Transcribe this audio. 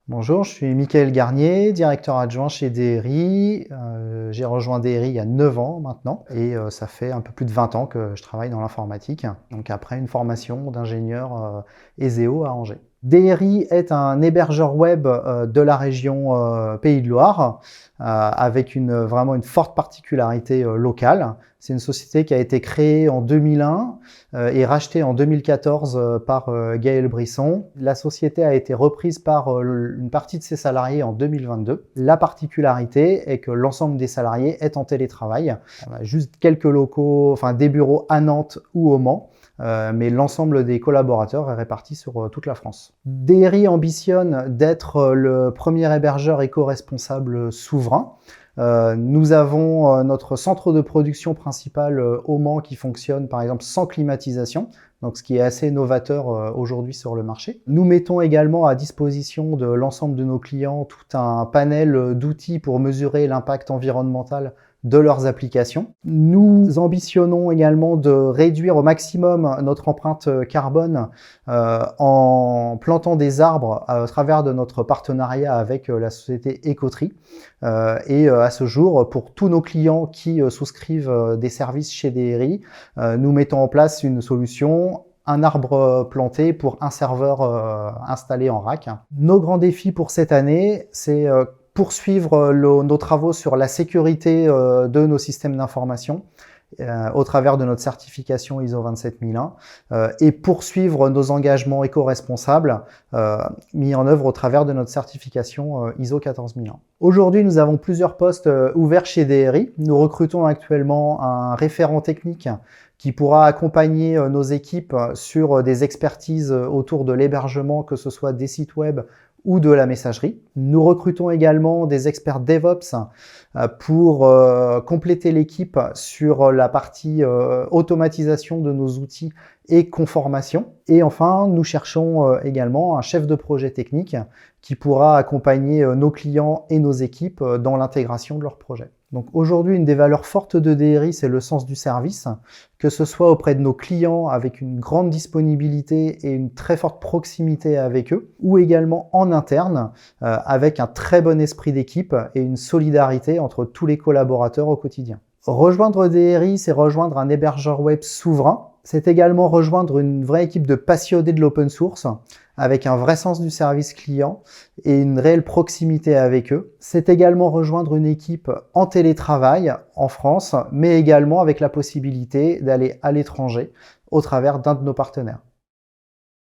Bonjour, je suis Mickaël Garnier, directeur adjoint chez DRI. J'ai rejoint DRI il y a 9 ans maintenant et ça fait un peu plus de 20 ans que je travaille dans l'informatique, donc après une formation d'ingénieur ESEO à Angers. DRI est un hébergeur web de la région Pays de Loire avec vraiment une forte particularité locale. C'est une société qui a été créée en 2001 et rachetée en 2014 par Gaël Brisson. La société a été reprise par une partie de ses salariés en 2022. La particularité est que l'ensemble des salariés est en télétravail. On a juste quelques locaux, enfin des bureaux à Nantes ou au Mans. Mais l'ensemble des collaborateurs est réparti sur toute la France. DRI ambitionne d'être le premier hébergeur éco-responsable souverain. Nous avons notre centre de production principal au Mans qui fonctionne par exemple sans climatisation, donc ce qui est assez novateur aujourd'hui sur le marché. Nous mettons également à disposition de l'ensemble de nos clients tout un panel d'outils pour mesurer l'impact environnemental de leurs applications. Nous ambitionnons également de réduire au maximum notre empreinte carbone en plantant des arbres à travers de notre partenariat avec la société Ecotree. Et à ce jour, pour tous nos clients qui souscrivent des services chez DRI, nous mettons en place une solution, un arbre planté pour un serveur installé en rack. Nos grands défis pour cette année, c'est poursuivre nos travaux sur la sécurité de nos systèmes d'information au travers de notre certification ISO 27001 et poursuivre nos engagements éco-responsables mis en œuvre au travers de notre certification ISO 14001. Aujourd'hui, nous avons plusieurs postes ouverts chez DRI. Nous recrutons actuellement un référent technique qui pourra accompagner nos équipes sur des expertises autour de l'hébergement, que ce soit des sites web ou de la messagerie. Nous recrutons également des experts DevOps pour compléter l'équipe sur la partie automatisation de nos outils et conformation. Et enfin, nous cherchons également un chef de projet technique qui pourra accompagner nos clients et nos équipes dans l'intégration de leurs projets. Donc aujourd'hui, une des valeurs fortes de DRI, c'est le sens du service, que ce soit auprès de nos clients avec une grande disponibilité et une très forte proximité avec eux, ou également en interne avec un très bon esprit d'équipe et une solidarité entre tous les collaborateurs au quotidien. Rejoindre DRI, c'est rejoindre un hébergeur web souverain. C'est également rejoindre une vraie équipe de passionnés de l'open source avec un vrai sens du service client et une réelle proximité avec eux. C'est également rejoindre une équipe en télétravail en France, mais également avec la possibilité d'aller à l'étranger au travers d'un de nos partenaires.